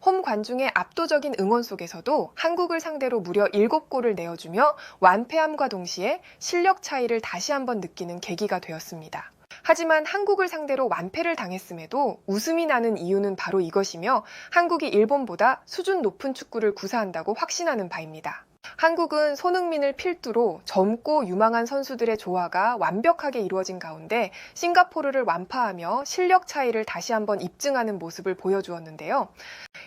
홈 관중의 압도적인 응원 속에서도 한국을 상대로 무려 7골을 내어주며 완패함과 동시에 실력 차이를 다시 한번 느끼는 계기가 되었습니다. 하지만 한국을 상대로 완패를 당했음에도 웃음이 나는 이유는 바로 이것이며 한국이 일본보다 수준 높은 축구를 구사한다고 확신하는 바입니다. 한국은 손흥민을 필두로 젊고 유망한 선수들의 조화가 완벽하게 이루어진 가운데 싱가포르를 완파하며 실력 차이를 다시 한번 입증하는 모습을 보여주었는데요.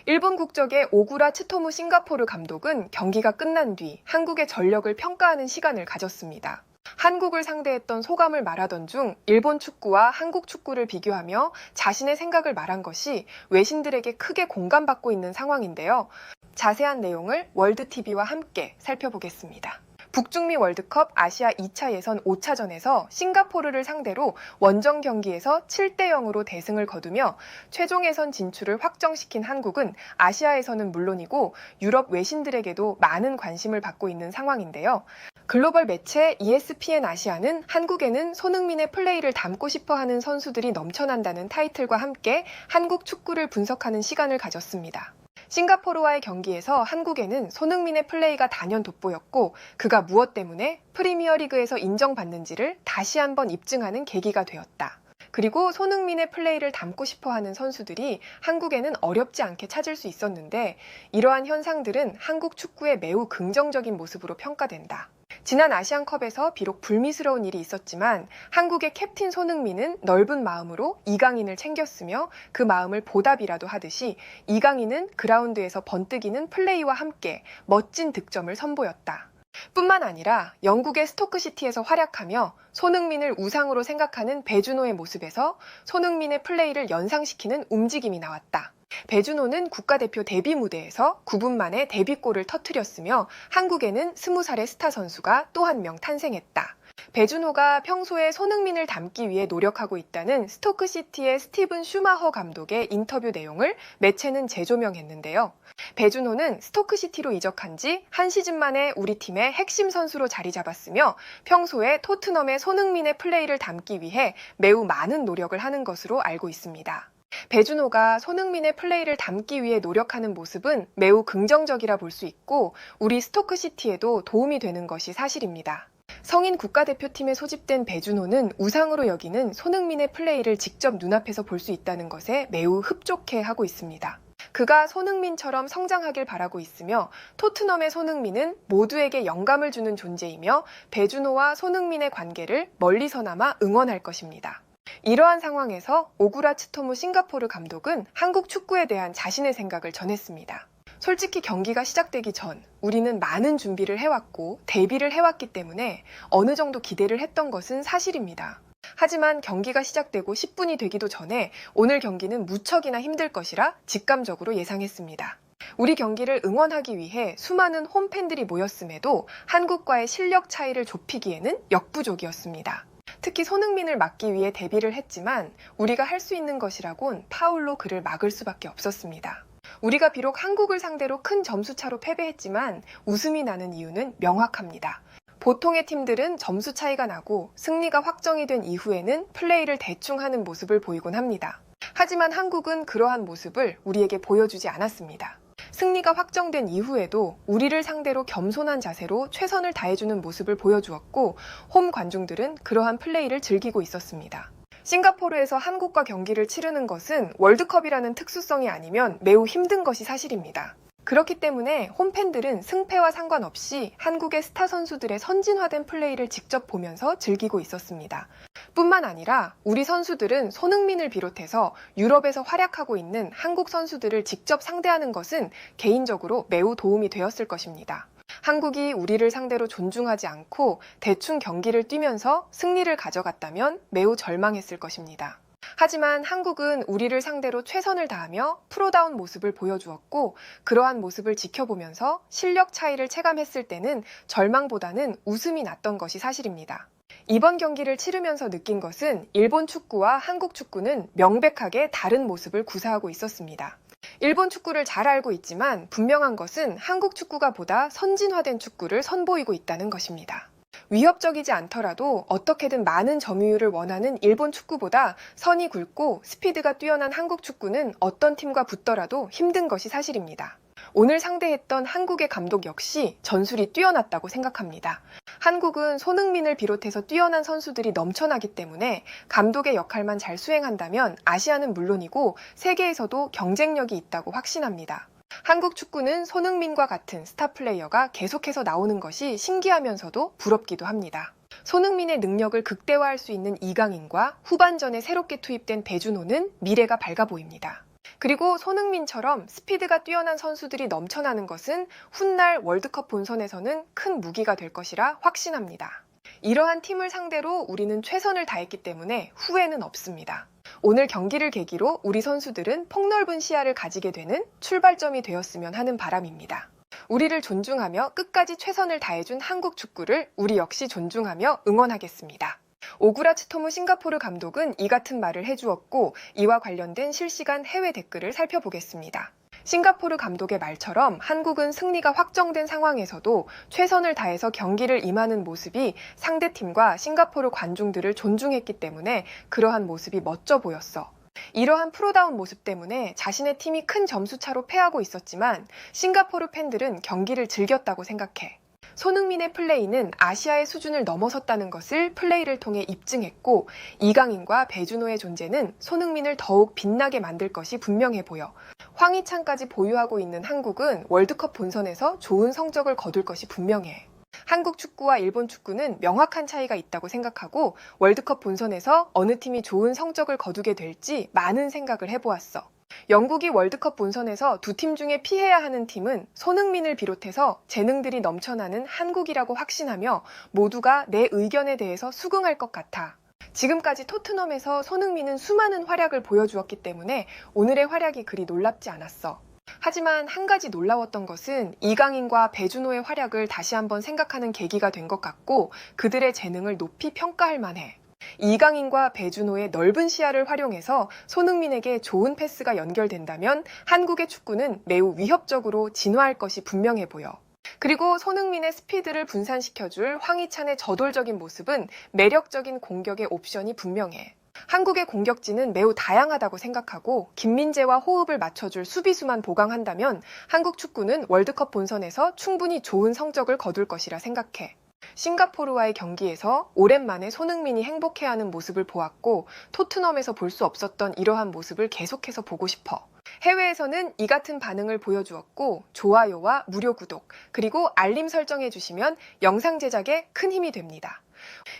일본 국적의 오구라 츠토무 싱가포르 감독은 경기가 끝난 뒤 한국의 전력을 평가하는 시간을 가졌습니다. 한국을 상대했던 소감을 말하던 중 일본 축구와 한국 축구를 비교하며 자신의 생각을 말한 것이 외신들에게 크게 공감받고 있는 상황인데요. 자세한 내용을 월드TV와 함께 살펴보겠습니다. 북중미 월드컵 아시아 2차 예선 5차전에서 싱가포르를 상대로 원정 경기에서 7대0으로 대승을 거두며 최종 예선 진출을 확정시킨 한국은 아시아에서는 물론이고 유럽 외신들에게도 많은 관심을 받고 있는 상황인데요. 글로벌 매체 ESPN 아시아는 한국에는 손흥민의 플레이를 담고 싶어하는 선수들이 넘쳐난다는 타이틀과 함께 한국 축구를 분석하는 시간을 가졌습니다. 싱가포르와의 경기에서 한국에는 손흥민의 플레이가 단연 돋보였고 그가 무엇 때문에 프리미어리그에서 인정받는지를 다시 한번 입증하는 계기가 되었다. 그리고 손흥민의 플레이를 담고 싶어하는 선수들이 한국에는 어렵지 않게 찾을 수 있었는데 이러한 현상들은 한국 축구의 매우 긍정적인 모습으로 평가된다. 지난 아시안컵에서 비록 불미스러운 일이 있었지만 한국의 캡틴 손흥민은 넓은 마음으로 이강인을 챙겼으며 그 마음을 보답이라도 하듯이 이강인은 그라운드에서 번뜩이는 플레이와 함께 멋진 득점을 선보였다. 뿐만 아니라 영국의 스토크시티에서 활약하며 손흥민을 우상으로 생각하는 배준호의 모습에서 손흥민의 플레이를 연상시키는 움직임이 나왔다. 배준호는 국가대표 데뷔 무대에서 9분 만에 데뷔골을 터뜨렸으며 한국에는 20살의 스타 선수가 또 한 명 탄생했다. 배준호가 평소에 손흥민을 닮기 위해 노력하고 있다는 스토크시티의 스티븐 슈마허 감독의 인터뷰 내용을 매체는 재조명했는데요. 배준호는 스토크시티로 이적한 지 한 시즌 만에 우리 팀의 핵심 선수로 자리 잡았으며 평소에 토트넘의 손흥민의 플레이를 담기 위해 매우 많은 노력을 하는 것으로 알고 있습니다. 배준호가 손흥민의 플레이를 담기 위해 노력하는 모습은 매우 긍정적이라 볼 수 있고 우리 스토크시티에도 도움이 되는 것이 사실입니다. 성인 국가대표팀에 소집된 배준호는 우상으로 여기는 손흥민의 플레이를 직접 눈앞에서 볼 수 있다는 것에 매우 흡족해 하고 있습니다. 그가 손흥민처럼 성장하길 바라고 있으며 토트넘의 손흥민은 모두에게 영감을 주는 존재이며 배준호와 손흥민의 관계를 멀리서나마 응원할 것입니다. 이러한 상황에서 오구라 츠토무 싱가포르 감독은 한국 축구에 대한 자신의 생각을 전했습니다. 솔직히 경기가 시작되기 전 우리는 많은 준비를 해왔고 대비를 해왔기 때문에 어느 정도 기대를 했던 것은 사실입니다. 하지만 경기가 시작되고 10분이 되기도 전에 오늘 경기는 무척이나 힘들 것이라 직감적으로 예상했습니다. 우리 경기를 응원하기 위해 수많은 홈팬들이 모였음에도 한국과의 실력 차이를 좁히기에는 역부족이었습니다. 특히 손흥민을 막기 위해 대비를 했지만 우리가 할 수 있는 것이라곤 파울로 그를 막을 수밖에 없었습니다. 우리가 비록 한국을 상대로 큰 점수차로 패배했지만 웃음이 나는 이유는 명확합니다. 보통의 팀들은 점수 차이가 나고 승리가 확정이 된 이후에는 플레이를 대충 하는 모습을 보이곤 합니다. 하지만 한국은 그러한 모습을 우리에게 보여주지 않았습니다. 승리가 확정된 이후에도 우리를 상대로 겸손한 자세로 최선을 다해주는 모습을 보여주었고 홈 관중들은 그러한 플레이를 즐기고 있었습니다. 싱가포르에서 한국과 경기를 치르는 것은 월드컵이라는 특수성이 아니면 매우 힘든 것이 사실입니다. 그렇기 때문에 홈팬들은 승패와 상관없이 한국의 스타 선수들의 선진화된 플레이를 직접 보면서 즐기고 있었습니다. 뿐만 아니라 우리 선수들은 손흥민을 비롯해서 유럽에서 활약하고 있는 한국 선수들을 직접 상대하는 것은 개인적으로 매우 도움이 되었을 것입니다. 한국이 우리를 상대로 존중하지 않고 대충 경기를 뛰면서 승리를 가져갔다면 매우 절망했을 것입니다. 하지만 한국은 우리를 상대로 최선을 다하며 프로다운 모습을 보여주었고 그러한 모습을 지켜보면서 실력 차이를 체감했을 때는 절망보다는 웃음이 났던 것이 사실입니다. 이번 경기를 치르면서 느낀 것은 일본 축구와 한국 축구는 명백하게 다른 모습을 구사하고 있었습니다. 일본 축구를 잘 알고 있지만 분명한 것은 한국 축구가 보다 선진화된 축구를 선보이고 있다는 것입니다. 위협적이지 않더라도 어떻게든 많은 점유율을 원하는 일본 축구보다 선이 굵고 스피드가 뛰어난 한국 축구는 어떤 팀과 붙더라도 힘든 것이 사실입니다. 오늘 상대했던 한국의 감독 역시 전술이 뛰어났다고 생각합니다. 한국은 손흥민을 비롯해서 뛰어난 선수들이 넘쳐나기 때문에 감독의 역할만 잘 수행한다면 아시아는 물론이고 세계에서도 경쟁력이 있다고 확신합니다. 한국 축구는 손흥민과 같은 스타 플레이어가 계속해서 나오는 것이 신기하면서도 부럽기도 합니다. 손흥민의 능력을 극대화할 수 있는 이강인과 후반전에 새롭게 투입된 배준호는 미래가 밝아 보입니다. 그리고 손흥민처럼 스피드가 뛰어난 선수들이 넘쳐나는 것은 훗날 월드컵 본선에서는 큰 무기가 될 것이라 확신합니다. 이러한 팀을 상대로 우리는 최선을 다했기 때문에 후회는 없습니다. 오늘 경기를 계기로 우리 선수들은 폭넓은 시야를 가지게 되는 출발점이 되었으면 하는 바람입니다. 우리를 존중하며 끝까지 최선을 다해준 한국 축구를 우리 역시 존중하며 응원하겠습니다. 오구라츠토무 싱가포르 감독은 이 같은 말을 해주었고 이와 관련된 실시간 해외 댓글을 살펴보겠습니다. 싱가포르 감독의 말처럼 한국은 승리가 확정된 상황에서도 최선을 다해서 경기를 임하는 모습이 상대팀과 싱가포르 관중들을 존중했기 때문에 그러한 모습이 멋져 보였어. 이러한 프로다운 모습 때문에 자신의 팀이 큰 점수차로 패하고 있었지만 싱가포르 팬들은 경기를 즐겼다고 생각해. 손흥민의 플레이는 아시아의 수준을 넘어섰다는 것을 플레이를 통해 입증했고 이강인과 배준호의 존재는 손흥민을 더욱 빛나게 만들 것이 분명해 보여. 황희찬까지 보유하고 있는 한국은 월드컵 본선에서 좋은 성적을 거둘 것이 분명해. 한국 축구와 일본 축구는 명확한 차이가 있다고 생각하고 월드컵 본선에서 어느 팀이 좋은 성적을 거두게 될지 많은 생각을 해보았어. 영국이 월드컵 본선에서 두 팀 중에 피해야 하는 팀은 손흥민을 비롯해서 재능들이 넘쳐나는 한국이라고 확신하며 모두가 내 의견에 대해서 수긍할 것 같아. 지금까지 토트넘에서 손흥민은 수많은 활약을 보여주었기 때문에 오늘의 활약이 그리 놀랍지 않았어. 하지만 한 가지 놀라웠던 것은 이강인과 배준호의 활약을 다시 한번 생각하는 계기가 된 것 같고 그들의 재능을 높이 평가할 만해. 이강인과 배준호의 넓은 시야를 활용해서 손흥민에게 좋은 패스가 연결된다면 한국의 축구는 매우 위협적으로 진화할 것이 분명해 보여. 그리고 손흥민의 스피드를 분산시켜줄 황희찬의 저돌적인 모습은 매력적인 공격의 옵션이 분명해. 한국의 공격진은 매우 다양하다고 생각하고 김민재와 호흡을 맞춰줄 수비수만 보강한다면 한국 축구는 월드컵 본선에서 충분히 좋은 성적을 거둘 것이라 생각해. 싱가포르와의 경기에서 오랜만에 손흥민이 행복해하는 모습을 보았고 토트넘에서 볼 수 없었던 이러한 모습을 계속해서 보고 싶어. 해외에서는 이 같은 반응을 보여주었고 좋아요와 무료 구독 그리고 알림 설정해 주시면 영상 제작에 큰 힘이 됩니다.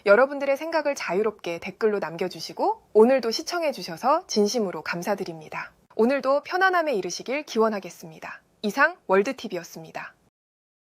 여러분들의 생각을 자유롭게 댓글로 남겨주시고 오늘도 시청해 주셔서 진심으로 감사드립니다. 오늘도 편안함에 이르시길 기원하겠습니다. 이상 월드TV였습니다.